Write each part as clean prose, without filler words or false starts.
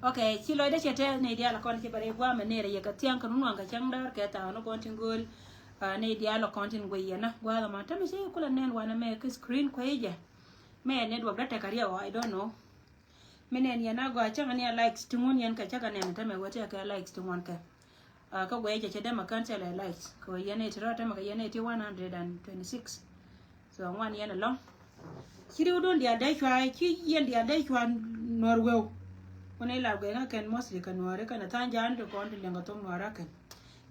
ok chi loy de chete ne dia la kon chi bare gwa me ne re ka tiang kan nuang ka chang dar ke ta no kon tingul ne dia la kon tin gwe yana gwa ma ta me se kula nen wana me ke screen ko ye me ne do da ta kariya I don't know me ne yana gwa chang ne likes tungun yan ka chaka ne ta me wote ka likes tungun ka ka gwe je chede ma kan tele likes ko yana tira ta ma yana ti 126 so wan yana long chiri udon dia dai chwa chi yen dia dai chwa norwe kone la gwe nga ken mostly kan ware kan tan jan to kon lenga to wara kan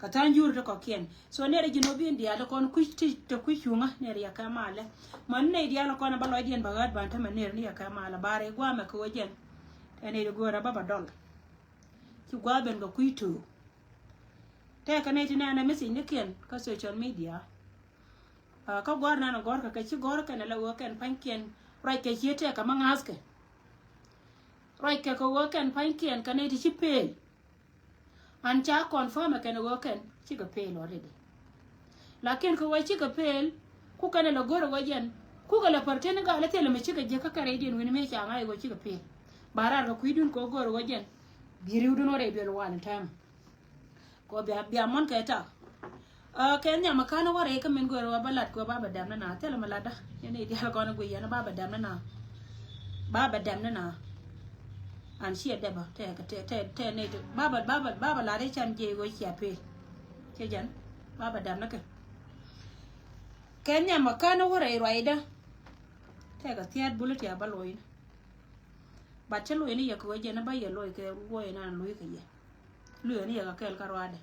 ka tan jur to ko ken so ne re jino bin dia kon kuiti to kuichunga ne re yakamale man ne dia kon ba lo dien bagad ban ta man ne ya kamala bare gwa ma ko jen ene de gora baba dol ki gwa ben go kuitu te ka ne tina na mesi ne ken ka social media ka gor na no gor ka chi gor kan la wo ken pan ken right ke chiete ka mangaske right ke ko wo ken pan ken ka ne ti chipel an cha confirm ka ne wo ken chi ka pel already lakin ko wa chi ka pel ku kan la gor wo jen ku ga la partene ga la tele me chi ka je ka kare din wini me cha ngai go chi ka pel barar ga kuidun ko gor wo jen biri udun ore bel wan tam ko bia mon ka ta kenya makana ware ka min goro balat ko baba damna na tele malada yene dia ko na guya na baba damna na an shi da ba te ne baba la de chan je go chia pe ke jan baba damna ka kenya makana ware raida te ka tiat bulut ya baloy ba chelo ni ya ko je na ba ye loy ke wo na loy ke ye lu ni ya ka kel karwade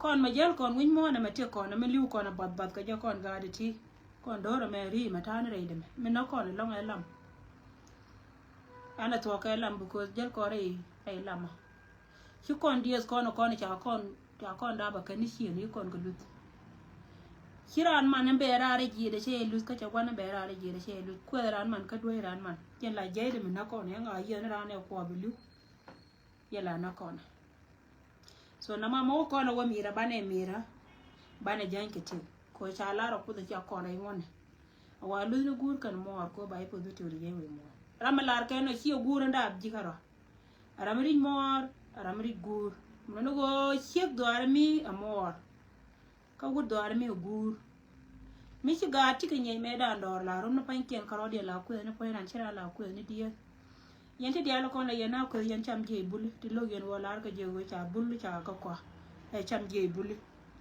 kon ma jel kon win mo na ma te kon ma liu kon bad ka jo kon ga de ti kon do ro me ri ma tan re de me no kon lo ngai lam ana to ka lam bu ko jel ko re ai lam chi kon dies kon cha kon da ba ka ni chi ni kon ko lut kiran man be ra re ji de che lut ka cha wan be ra re ji de che lut ko ran man ka do ran man jen la je de me na kon ya ye na ran e ko bu lu ye la na kon so na mama ko na wa mira bane jankete ko cha lara ku da ko na yone wa lu ni gur kan mo ko bai po du turi yewe mo ramalar ka no chi gur nda abji karo ramri mor ramri gur no go chek do armi amor ka gu do armi gur mi chi ga ti ke nye me da ndor la rum na pan ken karo de la ku ne po ran chira la ku ne die yente dia lo kon la yana ko yen cham je bul ti lo yen wala ka je we cha bul cha ka kwa e cham je bul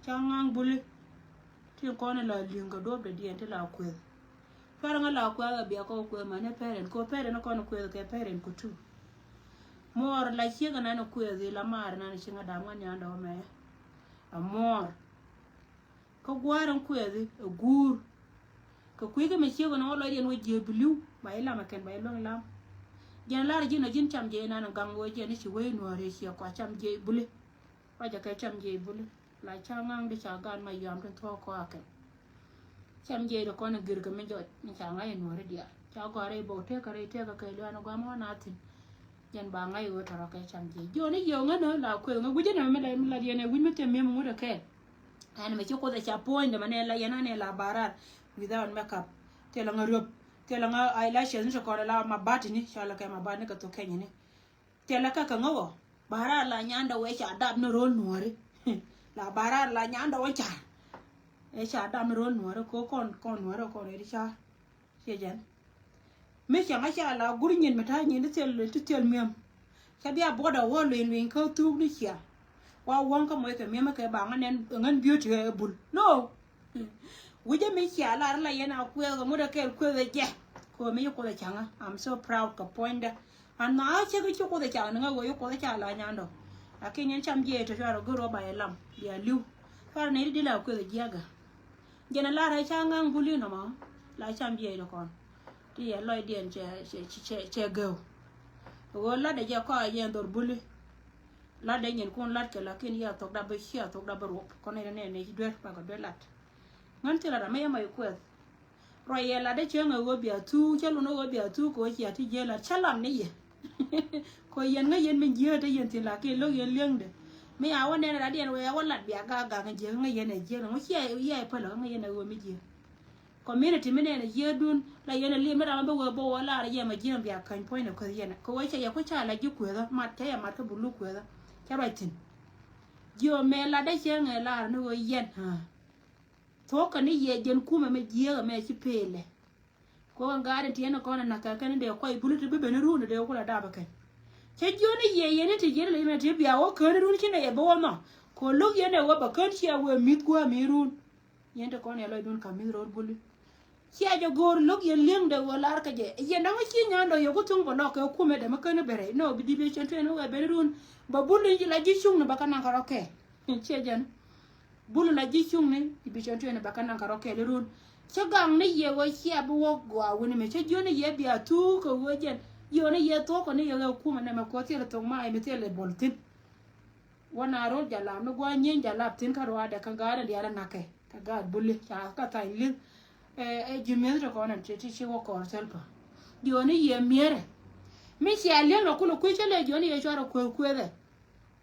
cha ngang bul ti ko ne la linga do de die te la ku fara nga la ku ga bia ko ku ma ne peren ko peren ko no ku ke peren ku tu mor la chi ga na no ku la mar na ni chinga da nga nya ndo me amor ko gwaran ku gur ko ku ga me chi ga no lo yen we je bulu ba ila ma ken ba lo lam jan lar jina jin cham je na gang wo je ni chi we no re chi kwa cham je buli pa ja ka cham je buli la cha ngang de cha gan ma yam ten tho ko ake cham je do ko na gir ga me jo ni cha ngai no re dia cha go re bo te ka ke lo na ga mo na tin jan ba ngai wo ta ra ka cham je jo ni yo nga no la ko nga gu je na me la dia ne wi me te me mo de ke ana me chi ko da cha point de mane la yana ne la barar without makeup te la nga tela nga eyelashes ni ko la ma batini shala ka ma bani ka to kenya ni tela ka ngawo bara la nyanda we cha dab no ron nuore la bara la nyanda we cha e cha dab no ron nuore ko kon nuore ko re cha shejan me cha nga cha la gurnyin mata ni ni tel mem cha bia boda wo len ko tu ni cha wa won ka mo ke mem ka ba ngan beauty bul no wuje me cha la yana ku ga mu da ke ku je ko me ko da changa I'm so proud ka point an na che ko da changa nga go ko da cha la nyando akin yan cham je to sharo go ba lam ya liu far ne di la ko da jaga jena la ra changa nguli no ma la cham je do kon ti ya loy dien che go go la de ja ko yen dor buli la de nyen kon lat ke la kin ya to da ba xia to da ba ro ko ne dwer ba ko dwer lat ngan ti la da me ya mai ko roye la de chenga go bia tu chelo no go bia tu ko chia ti je la chalam ni ye ko yen nga yen min je de yen ti la ke lo yen leng de me a won ne ra de we a won lat bia ga je nga yen e je no chia ye pa lo nga yen go mi je community mene ye dun la yene li mera ba wo bo wala ye ma jiem bia kan point ko yene ko wacha ya ko cha la ji ko da mat ya mat ko bulu ko da cha rightin yo me la da che nge la no wo yen ha to ka ni ye jen kuma me jiega me ci pele ko ngare tiene ko na ka kan de ko bulu te be ne runa de ko la da ba kan che joni ye yene te jere le me te bia wo ko run ci ne ye bo no ko lug yene wo ba kan ci ya wo mit ko mi run yende ko ne lo dun ka mi ro bulu ci ajo gor lug ye leng de wo lar ka je ye na ci nyando yo ko tung ko no ko kuma de ma kan bere no bi di be chen te no we be run ba bulu ji la ji chung no ba kan ka ro ke che jan bulu la ji chung ne bi chen te ne ba kan ka ro ke le run che gang ne ye wo ci abu wo gwa woni me che joni ye bia tu ko wo jen yo ne ye to ko ne ye kuma ne ma ko te to ma e me te le boltin wana ro jala no gwa nyen jala tin ka ro ada kan ga da ya na ke ka ga bulle ka ka ta li jimel ko na te ti wo ko selpa yo ne ye miere mi si ale no kulo ku chele joni ye chara ko de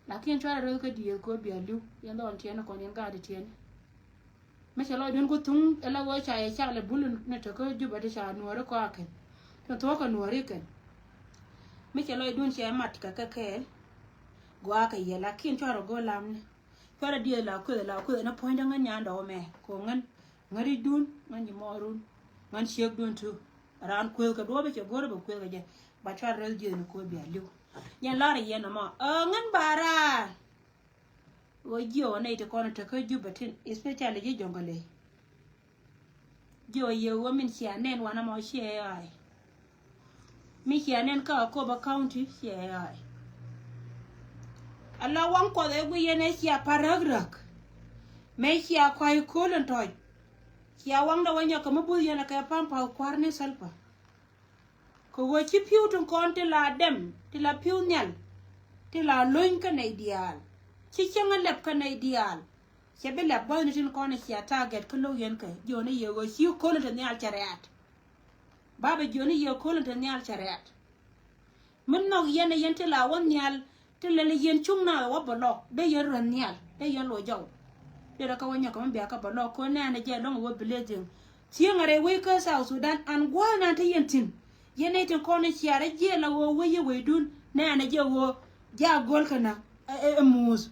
lakin chara ro ka die ko bia lu ye ndo tiene ko nyen ga de tiene me chelo don ko tung ela wo cha ye cha le bulun ne to ko juba de cha no ro ko aken to ko no ri ken me chelo don che mat ka ke gwa ka ye lakin chara go lam ne chara die la ko na point nga nya ndo me ko ngan ngari dun ngan ni morun ngan shek dun tu ran ko ka do be che gore be ko ga je ba cha rel je ko bia lu yan la ye na ma ngan bara wo jo ne te kono te ko juba tin especially je jongale jo ye wo min sia nen wana mo she ai mi sia nen ka ko ba county she ai alla wan ko de gu ye ne sia paragrak me sia ko ai kolon toy sia wan da wanya ka mabul yana ka pampa kwarne salpa ko wo ci piu tun konte la dem ti la piu nyal ti la loin ka ne ideal ci cenga lep ka ne ideal ci be lep boy ni tin ko ne ci target ko lo yen ka joni ye go ci ko le nyal chariat baba joni ye ko le nyal chariat mun no yen yen ti la won nyal ti le yen chung na wa bolo be yen ran nyal be yen lo jaw de ka wanya ko be ka bolo ko ne na je don wo blazing ci ngare we ka South Sudan an gwa na ta yen tin yene tin ko ne ci ara je la wo we we dun ne na je wo ja gol kana mus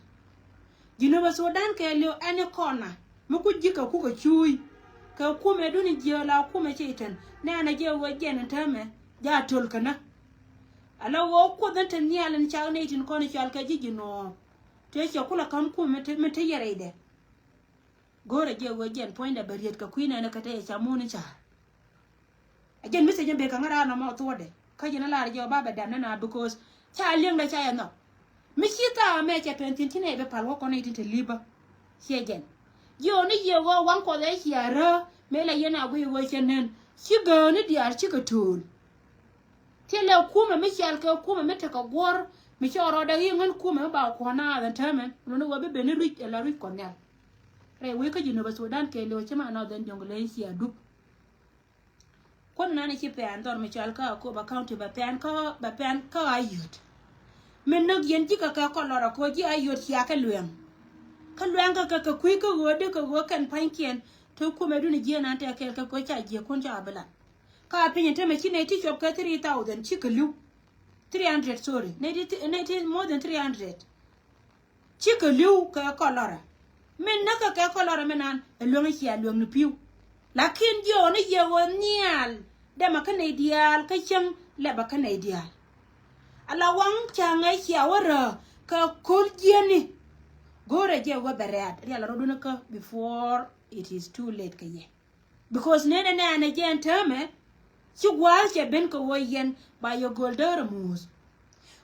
Junuba Sudan ke leo ane kona muku jika kuko chui ka kume duni je la kume chitan ne na je wo jen tame ja tol kana ala wo ko dan tan yalan cha ne tin ko ne chal ka jiji no te che kula kam kume te me te yare de gore je wo jen point da bariet ka kuina na ka te cha muni cha ajen mi se jembe ka ngara na mo to de ka jina la je baba dan na because cha leng da cha ya no Mishita me che pentintine be palwo kono itinte liba siegen yo ni ye wo wan ko le hiara me la yena go yo chenen siga ni diar chika tul tele kuma me chal ka kuma me ta ka gor me choro da yin kuma ba ko na da tame no no be ni ri la ri konya re we ka jino ba Sudan ke le chema na den jongle sia du kon na ni chipe andor me chal ka ko ba county ba pen ka ayut men nak yen jika ka ko lora ko ji ayot ya ka luen ka kui ko gode ko go kan pankien to ko me duni je na ta ke ka ko cha je kun cha bala ka pinye te me chine ti chop ka 3000 chikalu 300 sorry ne more than 300 chikalu ka ko lora men naka ka ko lora menan luen chi a luen piu lakin jo ne ye won nial da makana ideal ka chem le ba kana ideal ala wang changa ya wara ka kurjeni gore je wa bereat ya la roduna ka before it is too late ka ye because nene na jen tame ci gwal che ben ko woyen ba yo golder mus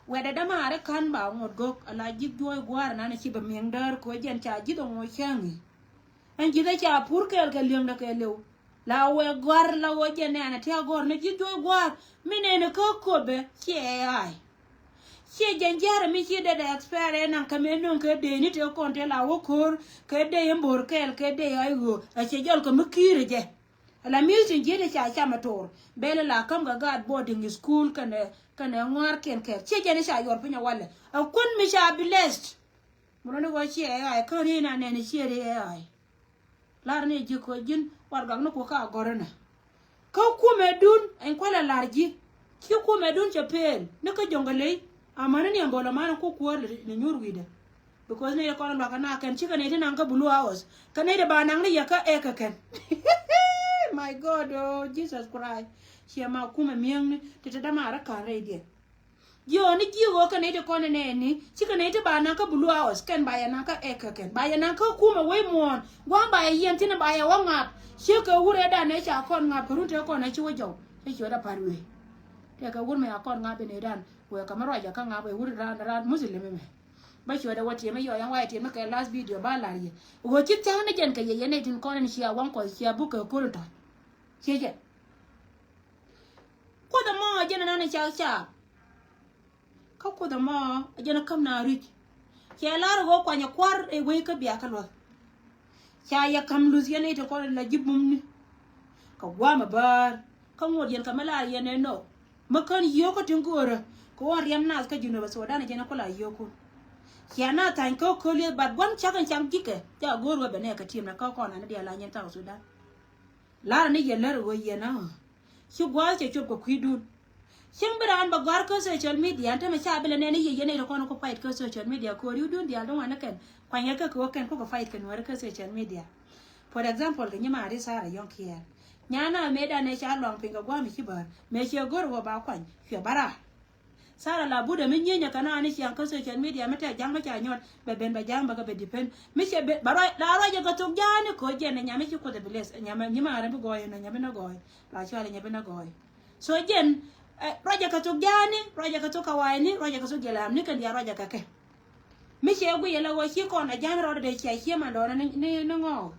weda da mare kan ba ngod gok ala ji joy gwar na ci ba mengdar ko jen cha ji do mo changi en ji da cha pur kel ka liam da ka lew la we gwar la wo jen na ta gor ne ji joy gwar minene ko be che ai che janjara mi chi de expert na kameno ke de ni te konte la wokor ke de embor kel ke de ayo a che jol ko mukire je ala music je de cha mator bele la kam ga god boarding school kana ngwar ken ke che je ne cha yor pinya wale a kun mi cha blessed mo no wa che ai ko ni na ne che de ai lar ne ji ko jin war gang no ko ka gorana ka ku medun en kwala larji ki ku medun chapel ne ka jongale amana ni ambola mana ko ko ni nyurwide because ne ko la kana kan chika ne tan ka blue hours kan ne ba nang ne yaka eka kan my god oh Jesus Christ she ma kuma miang ne tete da mara ka rede yo ni ji wo kan ne ko ne ni chika ne ba nang ka blue hours kan ba ya nang ka eka kan ba ya nang ka kuma we mon wa ba ya yen tin ba ya wa ngap she ka hure da ne cha kon ngap run te ko na chi wo jo e cho da parwe te ka wur me akon ngap ne dan we ka maro ya ka ngap we hure ran muslim me ba cho da wati me yo yang wa ti me ka last video ba la ri wo chi ta ne jen ka ye ne tin kon ni sia wan ko sia bu ka ko ta che je ko da mo je na ne cha cha ka ko da mo je na kam na ri ke la ro ko nya kwar e we ka biya ka lo cha ya kam lu ye ne to ko la jibum ni ka wa ma bar ka ngod yen ka mala ye ne no ma kan yo ko tin ko ra ko wa riam na ka jino ba so da ne je na ko la yo ko ya na tan ko ko le bad wan cha kan cham dike ja gor wa bene ka tim na ka ko na ne dia la nyen ta so da la ne ye la ro ye na shi gwa che chop ko kuidun shin biran ba gar ko social media ta me cha bele ne ne ye ne ko ko fight ko social media ko ri dun dia don wa na kan kwanya ka ko kan ko fight kan wa ka social media for example ga nyama ri sara yon kiya nyana me da ne cha long pinga gwa mi kibar me che gor wa ba kwan fi bara sara la bude min nyenya kana ani shi an ka social media meta jang ma cha nyot be ben ba jang ba ga be depend mi che be bara la ro je ko to jani ko je ne nyame chi ko de bless nyama nyima ra bi go ye na nyame na go la cha le nyame na go so jen roja ka to jani roja ka to kawaini roja ka so gelam ni kan ya roja ka ke mi che gu ye la wo chi ko na jang ro de chi chi ma do ne ngo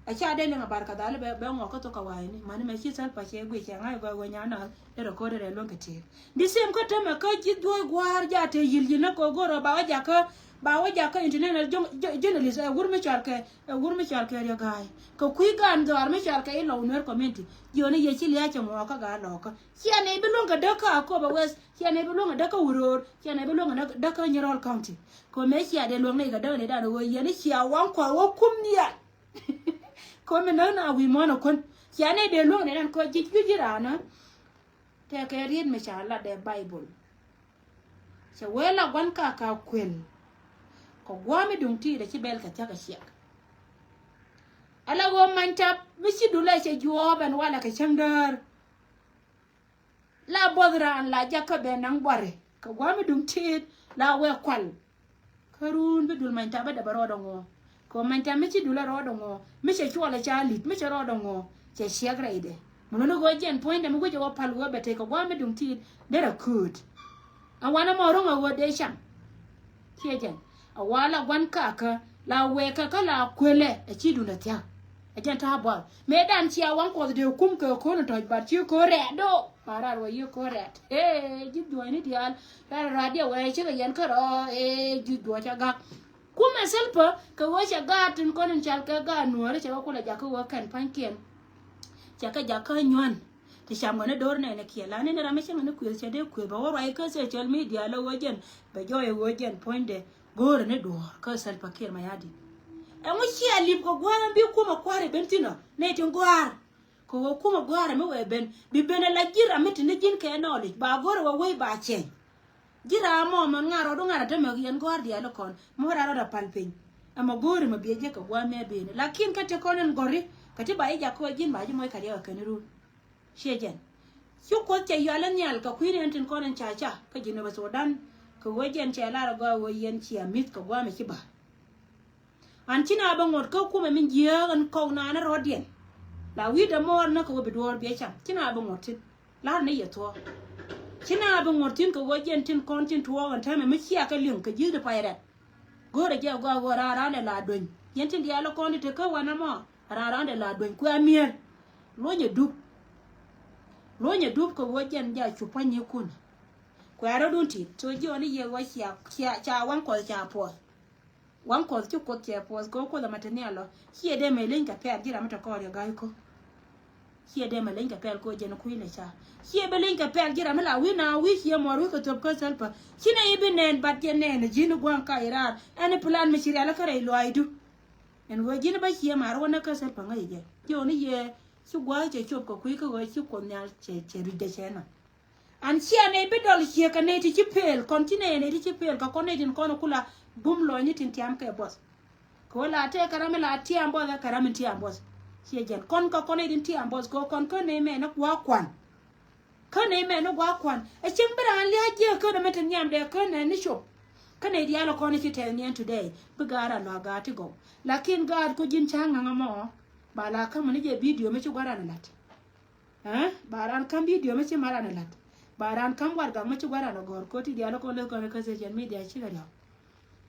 a cha de ne barka dale be ngo ka to kawaini mani me chi sal pa che gu che ngai go nyana de ro ko de lo ngati di sem ko te me ka ji do gwar ja te yil na ko go ro ba wa ja ka internet journalist gur me char ke ya gai ko kui gan do ar me char ke lo ner comment yo ne ye chi ya che mo ka ga lo ka chi ne bi lo ga de ka ko ba wes chi ne bi lo ga de ka wuror chi ne bi lo ga de ka Nyerol County ko me chi de lo ne ga de ne da wo ye ne chi wan ko wo kum ni ya ko me na wi mo na kon chi ne de lo ne dan ko ji ra na te ke read me cha la de Bible che wela gwan ka kwel ko gwami dum ti da ci bel ka taka shiak ala go manta mi ci dula ci juoban wala ka chandar la bodra an la jaka be nang bore ko gwami dum ti la we kwal karun bi dul manta ba da baro do ngo ko manta mi ci dula ro do ngo mi ci wala cha lit mi ci ro do ngo ci shiak raide mo no go jen point da mi go jo pal go be te ko gwami dum ti de ra kut an wana mo ro ngo de sham ki jen awala gwan kaka la weka kala kwele e chidu na tia e jenta bo me dan chia wan ko de kum ko no toj bar chi ko re do para ro yu ko re ji do ni dial la radio we chi ga yan ko ro ji do cha ga kuma selpa ka wo cha ga tin ko nin chal ka ga no re cha ko la ja ko kan pankien cha ka ja ka nyon ti sham ne dor ne kiela ne ra me cha ne ku cha de ku ba wo ai ka social media la wo jen ba jo e wo jen point de gore ne do ka sal pakir ma yadi e mo chi ali ko gwara bi kuma kware bentino ne tin gwar ko kuma gwara me we ben bi ben la gira meti ne jin ke no li ba gore wo we ba chen gira mo man ngaro do ngara te me yen gwar dia lo kon mo ra da palpin ama gore ma bi je ka gwa me be ne lakin ka te konen gori ka ti ba ja ko jin ba ji mo ka dia ka ne ru shejen yu ko te yalan yal ka kwire entin konen cha cha ka jino ba so dan ko wajen ce lara ga wayen ci amit ko gwa me ci ba an cina ba ngor ko kuma min jiya an ko na na rodien la wi da mor na ko be dor be cham cina ba ngor tin la ne ya to cina ba ngor tin ko wajen tin kon tin to an ta me mi ci aka lin ka ji da fayra gore je go ra ne la don yen tin dia lo kon te ko wana mo ra ne la don ko amier lo nye dub ko wajen ja chupanye kun kwaro dunti to joni ye wa cha wan ko cha po wan ko chu ko cha po ko da matanialo hie de melen ka pe gira mata ko ya gai ko hie de melen ka pe ko je no kuile cha hie belen ka pe gira mala wi na wi hie mo wi ko top ko selpa kina ibi nen bat ye nen jinu gwan ka irar ani plan mi shiri ala kare lo aidu en go jin ba chi mar wona ka se pa ngai je yo ni ye su gwa che chop ko ku ko su ko nyal che ri de chena an chia ne be dol chia ka ne ti pel continue ne ti pel ka ko ne din ko no kula bum lo ni tin tiam ke boss ko la te karame la tiam boss karame tiam boss chia jen kon ka ko ne din tiam boss ko kon ko ne me na kwa kwan ko ne me no gwa kwan e chim bra an le je ko na meten nyam de ko ne ni shop ko ne dia lo ko ne ti tel nyen today bu gara lo ga ti go lakin gad ko jin changa ngamo bala kam ne je video me ci gwara na lat baran kam video me ci mara na lat baran kam war ga me ci gwara na gor ko ti dia lo ko le ko ne social media ci ga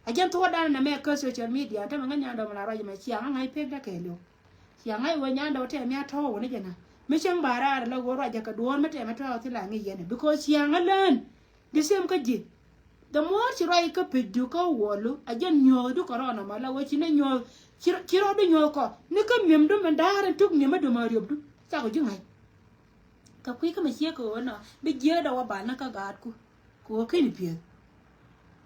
ajan to wadana na me ko social media ta manga nyanda mala raje me ci anga ngai pek da ke lo ci anga wo nyanda wote me ato ne jena me chang bara la gor raje ka duon me te me to ti la ngi yene because ci anga len the same ka ji the more ci rai ka pedu ka wolu ajan nyo du corona mala wo ci ne nyo ci ro du nyo ko ni ka mem du men dare tuk ni ma du ma yob du sa ko jingai ka kui ka me ci ko na bi je da wa ba na ka ga ko ke ni pie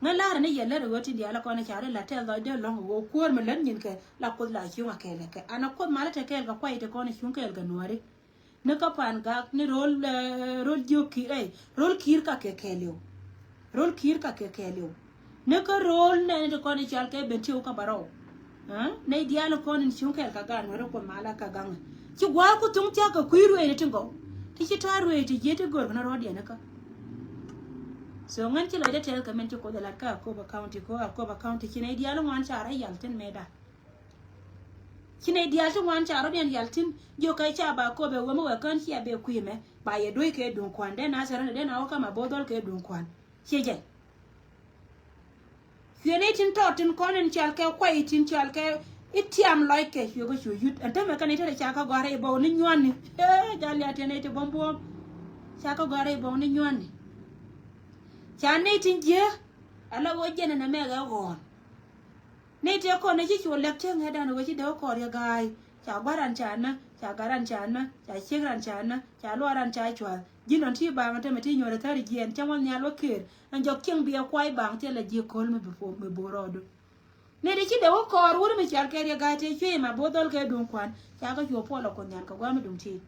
ngala ne yelle ro ti dia la ko na chare la tel do long go ko me len nyin ke la ko la chi wa ke le ke ana ko mala te ke ga kwai te ko na shun ke ga nuare ne ka pan ga ni rol jo ki rol kir ka ke leo rol kir ka ke leo ne ka rol ne ko na chal ke ben ti ka baro ne dia la ko ni shun ke ga ga nuare ko mala ka ga chi gwa ku tung cha ka kuiru e tingo ti chi taru e ti je te gor na ro dia ne ka so ngan ci la de tel ka men ci ko de la ka ko ba county ci ne dia lo ngan chara yaltin meda ci ne dia to ngan chara den yaltin jo kai cha ba ko be wo mo kan ci be ku me ba ye doy ke dun kwan de na sara de na o kama bodol ke dun kwan ci je yene tin to tin konen chal ke kwai tin chal ke itiam like yo go yut anta me kan ite cha ka gore bo ni nyoni jali atene te bombo cha ka gore bo ni nyoni chane tinje ala wo jene na mega gon ne te ko ne chi chu lek che ngeda no chi de ko ya gai cha baran chana cha garan chana cha chigran chana cha loran cha chwa jinon ti ba mate meti nyore tari gien chamon nyalo ker an jok king bia kwai bang te la ji kol me before me borodo ne de chi de ko wuri me chal ke ya gai te chwe ma bodol ke dun kwan cha ka chu polo ko nyan ka gwa me dum ti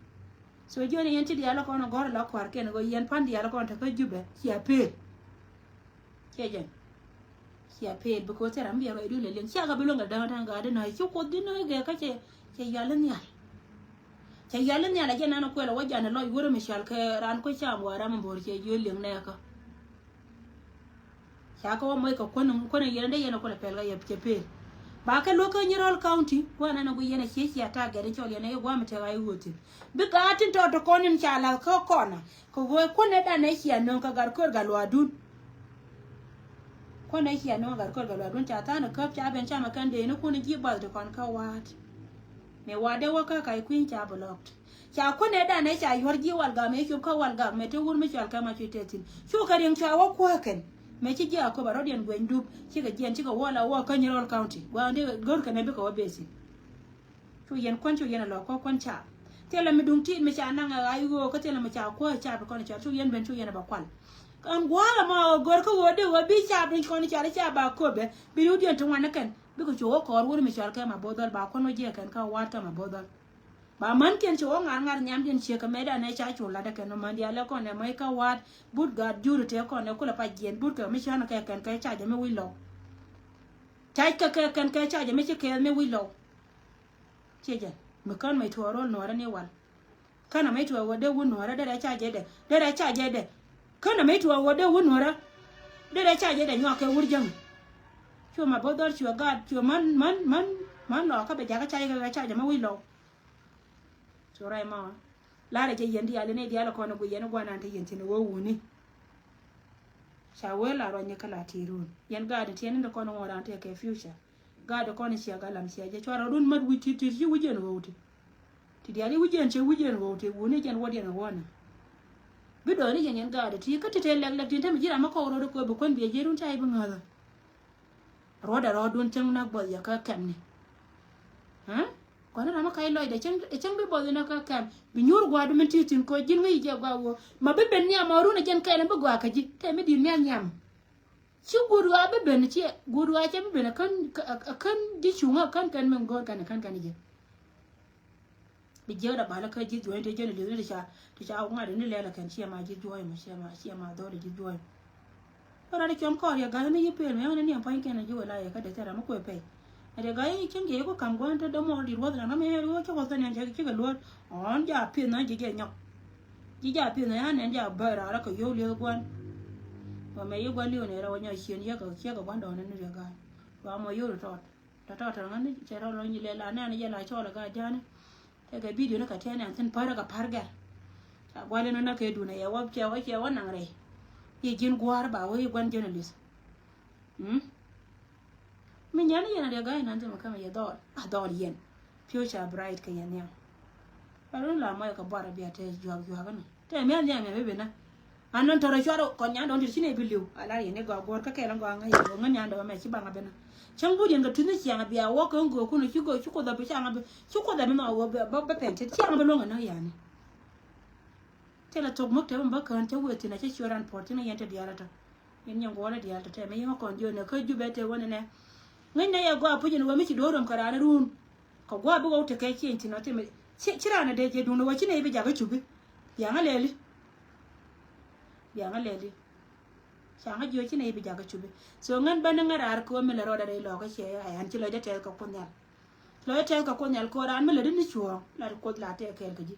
so jone yen ti dia la ko no gor la kwar ke no yen pan dia la ko ta ka jube ya pe Kejen ya pe bu tera mbi ro edu lelen sia ga bilonga da ga da na chu ko dino ga ka che yalan ya la jena no ko la wajana lo yoro mi shal ke ran ko cha mo ra mo bor che yo leng ne ka ya ko mo ko kono yende yena ko la pel ga ye pe ba ka lo ko nyirol county ko na no yena che ya ta ga de chol yena e gwa mate ga yuti bi ka tin to konin cha la ko kona ko go ko ne da ne sia no ka gar ko ga lo adun ko na hiya no gar kol galwa don chata na kap cha ben cha makan de no kun gi bal de kon ka wat me wade waka kai queen cha blocked cha ko ne da ne cha yor gi wal ga me shu ka wal ga me te wur me chal ka ma chitetin shu ka rin cha wa ko ken me chi gi ko baro den gwen du chi ga gen chi ga wala wa ka nyirol county wa de gor ka ne be ko besi shu yen lo ko kon cha tela me dung ti me cha na ga ayu ko tela me cha ko cha be kon cha shu yen ben shu yen ba kwal kan gwala ma gor ko wode wa bi cha bin ko ni cha ba ko be bi yu den to wana ken bi ko cho ko wor mi chal ka ma bodal ba ko no je kan ka wata ma bodal ba man ken cho ngar nyam den che ka meda ne cha cho la da ken no man dia le ko ne mai ka wat but ga juru te ko ne ko la pa jen but ka mi cha na ka ken ka cha je me wi lo cha ka ken ka cha je me che ke me wi lo che je me kan mai to ro no ra ne wal kana mai to wode wu no ra da cha je de kana mai tuwa wode wonora de cha je de nyoke wurjang chuma bodor chua gad chua man lo ka be ja ka cha ja ma wi lo so rai ma la re je yendi ale ne dia la ko no go yen gwana ta yen tin wo wuni sha wela ro nya kala tirun yen gad tin de ko no wora ta ke future gad ko ni sia galam sia je chwa run mad wi ti ji wujen wote ti dia li wujen che wujen wote wuni jen wodi na wona bido ni yen gada ti ka tete lag tin tam jira mako ro ko be kon be jerun tay bu ngala roda rodun tan na bol ya ka kam ni ko na ma kay loy de ceng be bol na ka kam bi nyur gwa du men titin ko jin ngi je gwa wo ma be ben nyam ru na jen kay na be gwa ka ji te me di nyam chi gurwa be ben chi gurwa che be ben kan di chunga kan men go kan je bi je da bala ka ji joy de je le de cha nga de ni le la kan chi ma ji joy ma chi ma do de ji joy ora de chom ko ya ga me yipe me ne ni pa ken na jo la ya ka de tera ma ko pe de ga yi chen ge ko kam go to do mo di ro na me ro cho ko san ya chi ga lo on ja pi na ji je nyok ji ja pi na ne ja ba ra ka yo le gwan và mấy quan liêu này đâu nhờ xuyên giác ở quán đồ nên được cái và mà yêu được trọt thằng nó chạy đâu rồi như là này nó lại cho là cái cha này cái video nó cả thế này thân phải là cái par gà qua lên nó cái đồ này vào treo nặng này gì chuyện qua bảo với quan journalist mình nhớ này là cái này mà cái gì đó yên future bright cái này và nó làm mấy cái bảo bia thế jual cái này thế mấy anh em mấy bên này anan tore chwaro kon nyando ndir chine biliu ala yene go gor ka kela go anga yo ngan nyando me chi banga bena changu den ga tuni chi anga bia wo ko ngo kuno chi go da bi anga chi ko da no wo ba pente chi anga longa no yani tela tok mok te ba kan te weti na chi choran portina yente diarata yen nyang wala diarata te me yo kon jo ne ko jube te wona ne ngan na ya go apuji no mi chi dorom karana run ko go bu go te kai chi enti no te me chi rana de je duno wa chi ne bi jaga chubi yanga leli yang leli changa jo chi nei bi jaga chubi so ngan ban ngarar ko me la roda dai lo ka che ay an chi lo de tel ka kunyal lo tel ka kunyal ko ran me le ni chuo la ko la te kel ka ji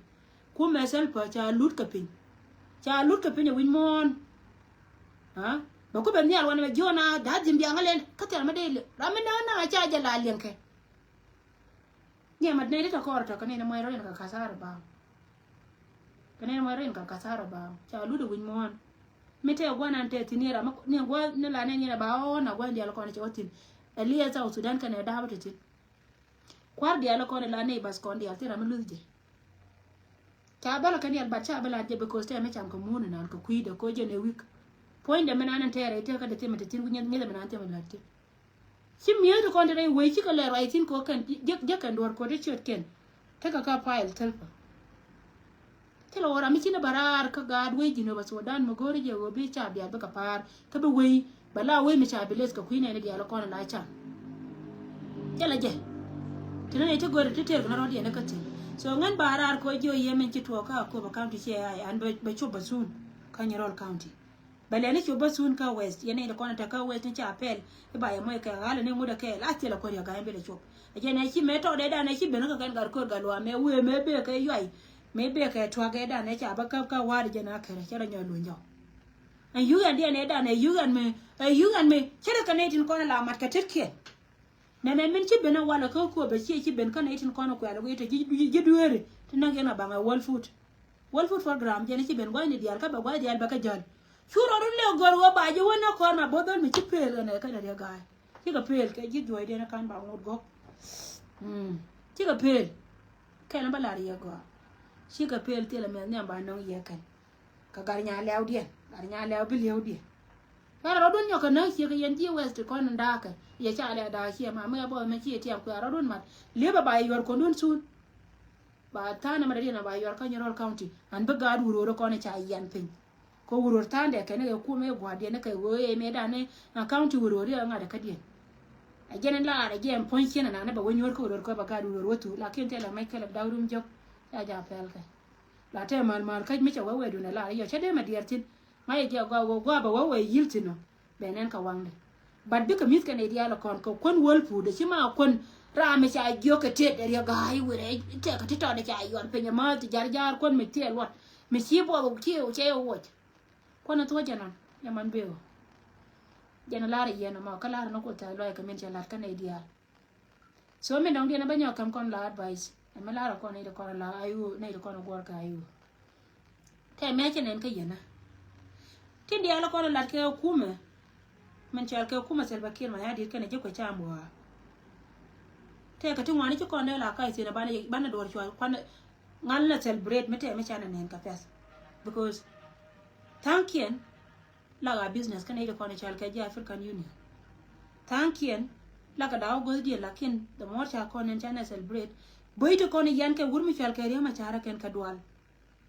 ku me sel pa cha lut ka pin win mon ha ba ko ben yal wan me jona da jim yang len ka tel ma de ra me na cha ja la len ke ne ma ne ta ko ta ka ne mo ro ka kasar ba ka ne mo ro ka kasar ba cha lut win mon mete gwana nte tinira ne gwa ne la ne ba ona gwa ndi alko ne chotin elia za Sudan kana da habata tin kwar di alko ne la ne bas ko ndi altira muluje ta bala kan yal bacha bala je be ko ste me cham ko mun na ko kuida ko je ne week point de menan tere te ka de te mete tin gunya ne de menan te me latte sim mi to ko ndere we chi ko le right tin ko kan je kan dor ko de chot ken te ka file telpa telo ora mi china barar ka gad we jino ba Sudan mo gori je go bi cha bia ba ka par ka be we bala we mi cha biles ka kuine ne dia lo kon la cha jala je tene te gori te te na rodi ne ka ti so ngan barar ko jo yemen ci to ka ko ba county che ai an ba chu ba sun ka nyarol county bale ne chu ba sun ka west yene da kon ta ka west ni cha apel e ba ya mo ka gala ne nguda ke la ti la ko ya ga be le chu je ne chi me to de da ne chi be no ka kan gar ko ga lo me we me be ka yai me be ka to ga da ne cha ba ka wa de na ka ra nyo lu nyo an yu gan de ne da ne yu gan me chere ka ne tin ko la mat ka tirke me min chi be na wala ko be chi ben ka ne tin ko ko ala ko to ji duere tin na gena ba ma wall food for gram je ne chi ben gwa ni dial ka ba gwa dial ba ka jal churo ru le gor wo ba je wona ko ma bodol mi chi pel ne ka ne ga chi ka pel ka ji joy de na kan ba ngod go chi ka pel ka na ba la ri go chi ka pel te la me ne ba no ye kan ka gar nya lew bi lew die ara ro dun nyoka na chi ka yen ji west ko nda ka ye cha le da chi ma me bo me chi ti ko ara dun mat le ba yor ko dun sun ba ta na ma de na ba yor ka nyoro county an ba ga du ro ko ne cha yan pin ko wuro tande ke ne ku me gwa de ne ka wo e me da ne county wuro ri nga da ka die a jenen la ara gem point kina na ba woni yor ko ro ko ba ga du ro tu la ken te la mai kala dawrum jok ja fel ka la te mal ka mi cha we du na la yo che de ma diertin mai je gwa ba we yiltino benen ka wangde bad bi ka mit ka ne dia la kon ko kon wol fu de ma kon ra me cha gyo ka te de ga ai we te ka te to de cha yor pe ma ti jar kon me te lot me chi bo ko ti o che o kon to jana ya man be o jana la ri yana ma ka la no ko ta lo ka men cha la ka ne dia so me dong dia na ba nyo kam kon la advice ma la ko ne de ko la ayu ne de ko no gor ka ayu te me che nen ka yana tin dia la ko la ke kuma men cha ke kuma sel bakir ma ya dir ke ne je ko chambo te ka tin wani ko ne la kai se na bana do chwa kwan ngal na celebrate me te me cha nen ka fes because thankien la ga business ka ne de ko ne cha ke je African Union thankien la ka dawo go dia la kin the more cha ko ne cha na celebrate boy to ko ne yan ke wurmi chal ke ma cha ra ken ka dwal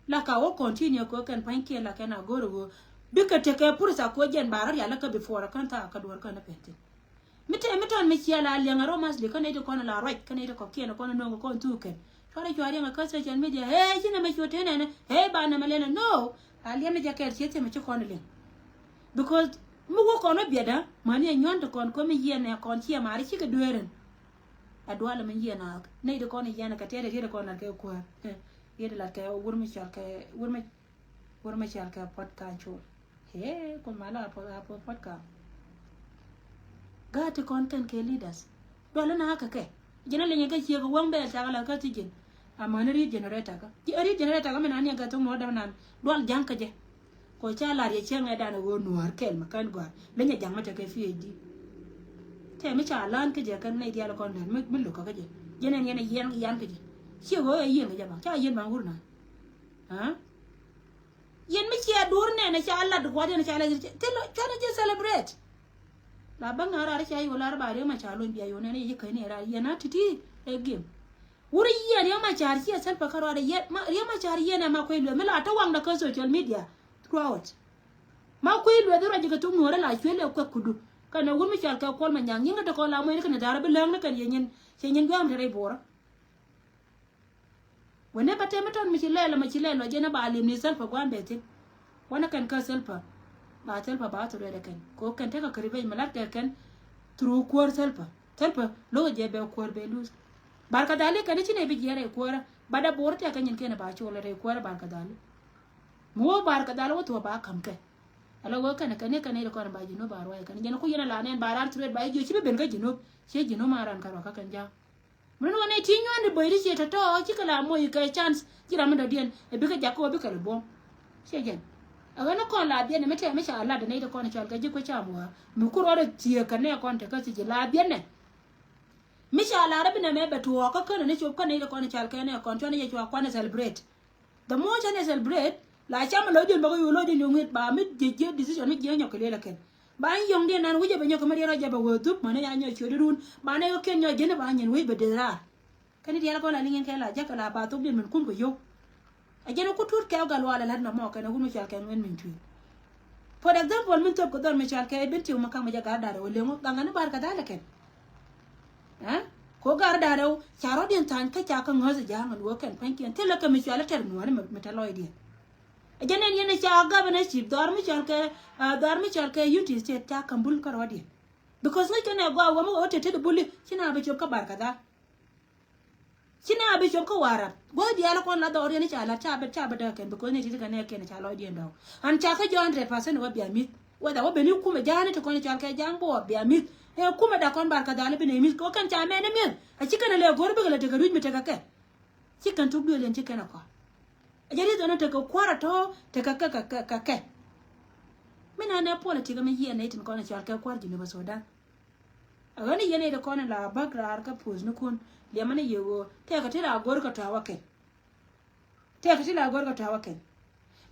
la ka o continue ko ken pan ke la ken agoro bika te ke pursa ko jen barar ya laka before kan ta ka dor kan pente miton mi chia la lenga romas le kan ide kon la right kan ide ko kien kon no ko tu ken chore chore nga ka social media he jina me chote ne he ba na malena no ali me jaker chete me chokon le because mu wo kono bieda mani nyon to kon ko mi yene kon chia mari chi ka dueren adwala me yena ne ide kon yena ka tere ide kon la ke ko ide la ke wurmi chal ke wurmi chal ke podcast cho he kon mala podcast gati content ke leaders dole na haka ke jina lenye ka chiego wang be ta la ka tijin amana ri generator ka ti ri generator ka menani ga to mo da nan dol janka je ko cha la ye chenga da na go nuar kel makan gwa lenye jang mata ke fi di te mi cha lan ke je kan nei dia la kon dan mi lu ka je jene ne yan ke je chiego yen ga ba cha yen ba ngurna ha yen mi chi adur ne na cha Allah du kwade na cha la te lo cha je celebrate la banga ra cha yo la ba re ma cha lo biya yo ne yi kai ne ra yana titi e game wuri yi ne ma cha ri sa pa karo da ye ma cha ri ne ma koi lo me la ta wang da ka social media throughout ma koi lo da ra ji ka tu mo ra la chwe le ko kudu kana wuri mi cha ka ko ma nyang yin da ko la mo ne kana da ra bilang ne kan yin che yin gam da re bora wone ba te meton mi ci lelo je na ba lim ni selfa gwan beti wana kan ka selfa ba selfa ba to da kan ko kan ta ka kribe malak da kan tru kwor selfa lo je be kwor be lus barka dali kan ci ne bi jere kwor ba da bor ta kan yin ken ba ci wala re kwor barka dali mo barka dali wato ba kam kai ala wo kan ne da ko ba jino ba roya kan je na ku yana la ne ba ran tru ba je ci be ben ga jino ce jino maran karo ka kan ja mun wona tinyo ande boyri ce to ci kala moy ka chance jira mun da dien e bi ka jakko bi ka bo ce gen aga na kon la bien mete me sha Allah da ne da kon cha ga ji ko cha mu mu kuro da tie ka ne kon ta ka ci la bien ne mi sha Allah rabbi na me betu ka kana ne ci ko ne da kon cha ka ne kon to ne ci ko ne celebrate the more ne celebrate la cha mo lo din ba ko yo lo din yo mit ba mi je decision mi je nyok le la ken ba yong de nan wuje be nyoko mari ra jabe wo dup mane ya nyo chodurun mane yo ken nyo jene ba nyen we be de ra kani dia ko la lingen ke la jaka la ba to bin min kun ko yo a jene ko tur ke gal wala la na mo kana gunu chal ken men min tu for example min top ko dor mi chal ke binti mo kam jaga da re le mo ganga ni barka da la ken ha ko gar da re charo din tan ka cha ka ngoze jangan wo ken panki en tele ka mi chal ter no ni mi ta loy di jenen yene cha gabana chip dormi chalke yuti se ta kambul karodi because ngai kana gwa wa mo ote te bulli kina be chop ka barka da kina be chop ka wara go di ala kon la dori ni chala cha be da ken because ne ti kana ken cha lo di ndo an cha ka 100% wa bia mit wa da wa be ni kuma jani to kon chalke jang bo bia mit e kuma da kon barka da le be ne mit ko kan cha me ne min a chikana le gor be gele te garuj mi te ka ke chikan tu bi le chikana ko ajari dona te ko kwara to te ka ke mina na politika me yene tin ko na chal ka kwar jinu basoda agani yene de ko na la bagrar ka puz no kun le mane yego te ka tira gor ka tawa ken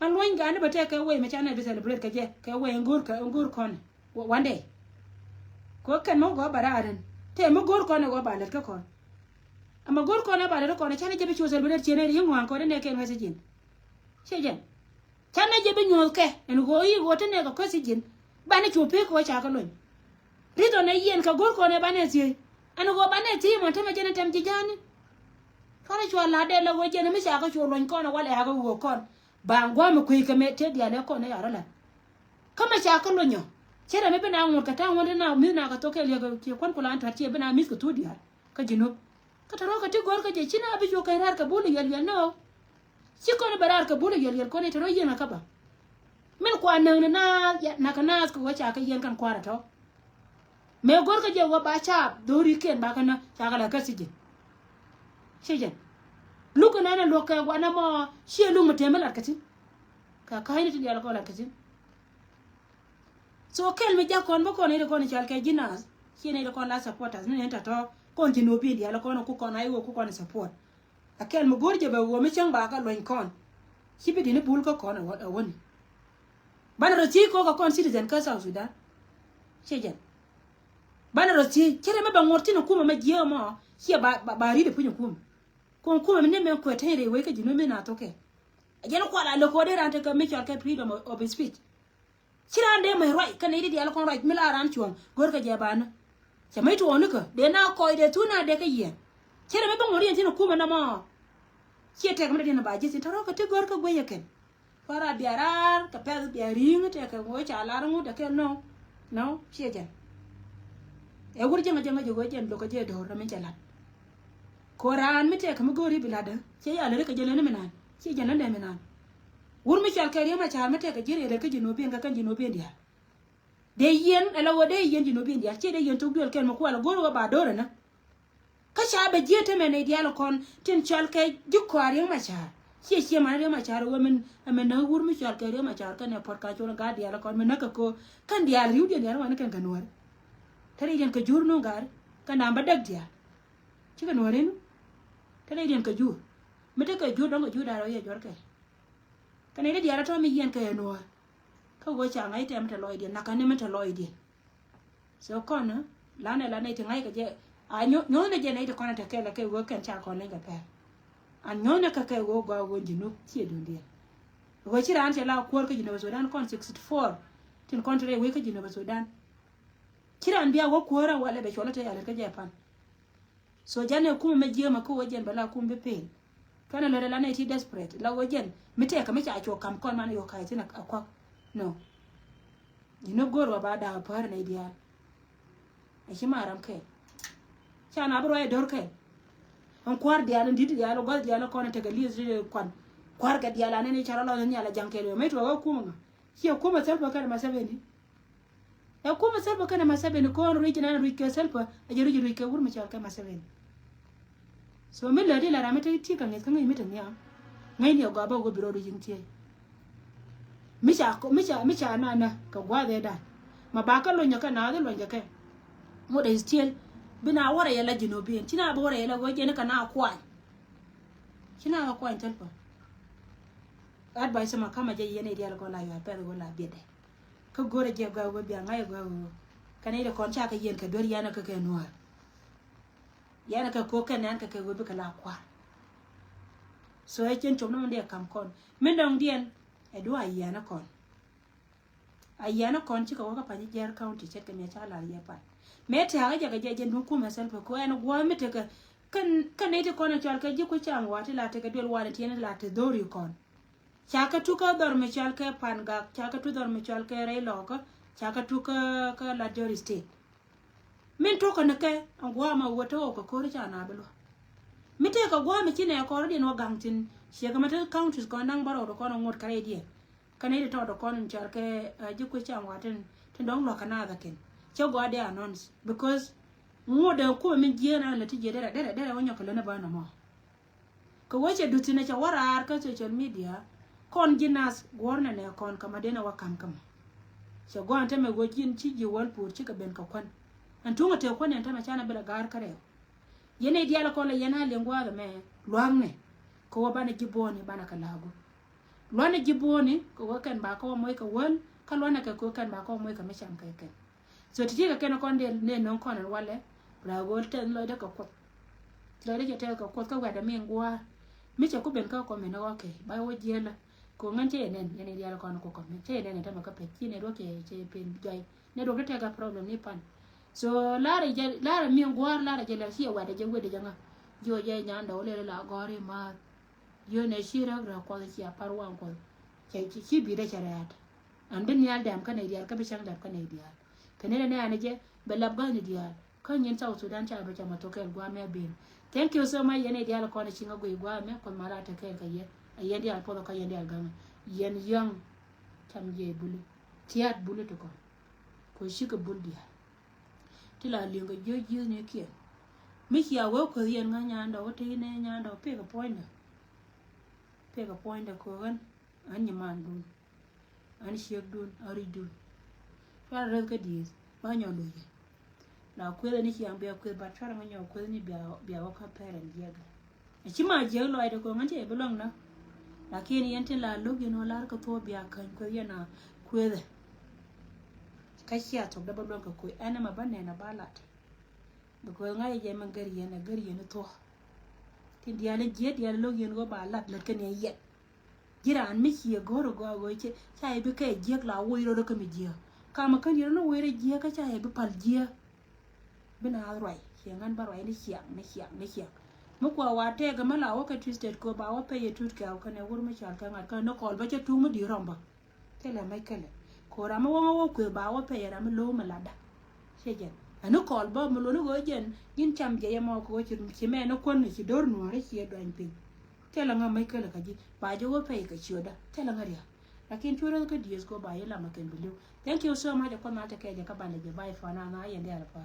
an loin ga ne ba te ka we me chana be celebrate ka je ka we ngur kon one day ko ken mo go bararan te mo gor ko ne go balet ka kon ama gor ko na balet ko ne chana je be chu celebrate chene yin wan ko ne ken wasijin chejen chana je be nyol ke en go yi go te ne ko sijin ba ne chu pe ko cha ka loin rito na yen ka gor ko ne ba ne ti an go ba ne ti mo te me jene tem jijani kana chu la de la go jene me cha ka chu loin ko na wale ha go kon ba ngwa me ku ka me te dia ne ko ne yara la kama cha ka lonyo chere me be na ngor ka ta wonde na mi na ka to ke le ke kon ko lan ta ti be na mis ko tu dia ka jino ka taro ka ti gor ka je china abi chu ka rar ka buli yel no chiko ne barar ka buli yel ko ne taro yena ka ba min kwa na ka nas ko cha ka yen kan kwara to me gor ka je wa ba cha dori ken ba kana cha ka la ka sije shejen luko na lo ka wa na mo she lu mutemel arkatin ka kai ne ti ya ko la katin so kel me ja kon ba ko ne ko ne chal ka jinas she ne ko la supporters ne ta to continue bi dia ko no ku ko na yo ku ko ne support akel mo gor je ba wo me chang ba ka loin kon sibi dine bul ko kon a woni bana ro ti ko kon citizen ka South Sudan shejen bana ro ti kere me ba ngorti no kuma ma je mo hier ba ri de punyo kuma ne me ko tere we ka jino me na to ke ajeno ko la lo ko de ran te ka me chal ka freedom of speech chiran de mai roi kan idi dial kon roi mila ran chuan gor ka je bana cha mai to onuka de na ko de tuna de ka yen chere me bangori tin kuma na ma che te kam de na ba je tin taro ka te gor ka gwe ken para biarar ka pe biaring te ka go cha la ru de ke no che jan e wur jenga jenga jogo jen do ka je do ra men cha la koran mi te kam gori bilada che ya le ka je le ne menan che jan na de menan wur mi chal kariya ma chal mate ka jere le ka jino bien ka kan jino bien dia de yen ala wo de yen jino bien dia che de yen to gol ken mo ko ala goro ba dore na ka sha be jete me ne dia lo kon tin chal ke ju kariya ma chal che ma re ma chal wo men na wur mi chal kariya ma chal ka ne por ka chona ga dia lo kon men na ka ko kan dia riu dia wa na kan kanwar tare yen ka jur no gar ka na ba dag dia chi kan wore no tare yen ka jur mete ka jur dong ka jur da ro ye jor ke kan ida diara to mi yen ka no ka go cha ngai tem ta loy dia na kan me ta loy dia so kona la ne ti ngai ka je a nyo ne je ne ta kona ta ke la ke go kan cha kon ne ga pa an nyo ne ka ke go go jinu ti do dia go chi ran che la ko ka jinu Sudan kon 64 tin kontre we ka jinu Sudan kiran biya go ko ra wala be chola ta ya ka je pan so jane kuma me je ma ko wajen bala kum be pe kana lo la ne ti desperate la wajen mite ka mike a cho kam kon man yo kai tina akwa no you know go ba da par na dia a shi maram kai cha na bro e dor kai on kwar dia lan didi dia lo gol dia lo kon te ga liz kon kwar ga dia la ne chara lo ne ala janke lo mai to ga kuma shi kuma selfa kana masabeni ya kuma selfa kana masabeni ko on rijina na rike selfa a jeru rike wur mi chal ka masabeni so me le la ramete ti kan ne kan ngi mita ne ngai ne ga ba go biro do jintie micha na ka gwa de da ma ba ka lo nya ka na de lo nya ka mo de still bina wara ya la jinobien tina ba wara ya la go je ne ka na kwa kina ga kwa telpa advice ma kama je yene dia ko la ya pe go la bede ka gore je ga go bia ngai go ka ne de kon cha ka yen ka dor yana ka ka no yana ka ko ka nan ka go bi ka la kwa so I chen chom no de kam kon men dong dien e do ayana kon chi ko ka pa ni jer county chet ka me cha la ya pa me te ha ga je ndu ku ma sel ko en gwa me te ka kan ne te kon chal ka ji ko cham wa te la te ka dol wa te ne la te dori kon cha ka tu ka dor me chal ka pan ga cha ka tu dor me chal ka re lo ka cha ka tu ka la dori state men to ka na ka gwa ma wo to ko ko cha na belo mite ka gwa mi chine ko ri no gangtin she ka mate counties ko nang baro ko no ngot kare die kana ri to do ko n char ke ji ku cham waten tin dong lo kana da ken che go de announce because ngode ko mi je na la ti je dere wonyo ko le na ba na mo ko wache dutine cha warar ka social media kon jinas gorna ne kon kama dena wa kam che go ante me go jin chi ji wal pur chi ka ben ka kon antunga te ko ne anta ma chana bela gar kare yene diala ko la yana lengwa me luangne ko bana jiboni bana kalago luane jiboni ko kan ba ko moy ka won ka luane ka ko kan ba ko moy ka mecham kai kai so tije ka ken ko ne non ko nan wale la go ten lo de ka ko lo de te ka ko ka wada mengwa mi che ko ben ka ko me no okay ba wo jela ko ngante nen yene diala ko ko me che nen ta ma ka pe ne do ke che pen jai ne do te ga problem ni pan so lara mi ngwar lara jela shi wada je wede janga jo je nyanda ole la gori ma yo ne shira gra ko ci aparwan ko ci bi de charat ande ni al dam kan ideal ka be chang dam kan ideal kanene ne ane je be lab ga ni ideal kan yin South Sudan cha be chama to kel gwa me bin thank you so much yene ideal ko ne chinga go gwa me ko mara ta kel ka ye ayen dia ko ka yen dia gama yen yang tam je bulu tiat bulu to ko shi ka bul dia tila lingo joji ne kia miki ya wo ko yen nga nyanda wote ne nyanda pe ka poinda ko gan an yimandun an shegdun ari dun fa re ka dis ba nyondo ye la kwele ni ki ambe kwele ba tara nga nyo kwele ni bia wa ka pere ndiega e chima je lo ai de ko ngante e belong na lakini yente la logi no la ka to bia kan ko yana kwele kashiya to da babban ka koyi ana ma banne na balat da ko ngai je man gari yana to tin diale je diale logi go balat lat kan ye jiran mi ki goro go che chai bi ke jek la wo ro ko mi je kama kan yiro no wo re je ka chai bi pal je bina roi ngan ba roi ni hiang mu kwa wa te ga mala wo ka twisted ko ba wo pe ye tut ka ka ne wur ma chal ka ngat ka no kol ba che tu mu di romba kele mai kele ko ra mo wo ko ba wo pe ra mo lo ma lada shejen anu kol ba mo lo no go jen yin cham je mo ko chi me no kon ni chi dor no re chi do en pin kele nga mai kele ka ji ba jo wo pe ka chi oda kele nga ria lakin chura ka dies ko ba ye la ma ken biliu thank you so much ko ma ta ke ja ka ba ne je bye for now na yende ara pa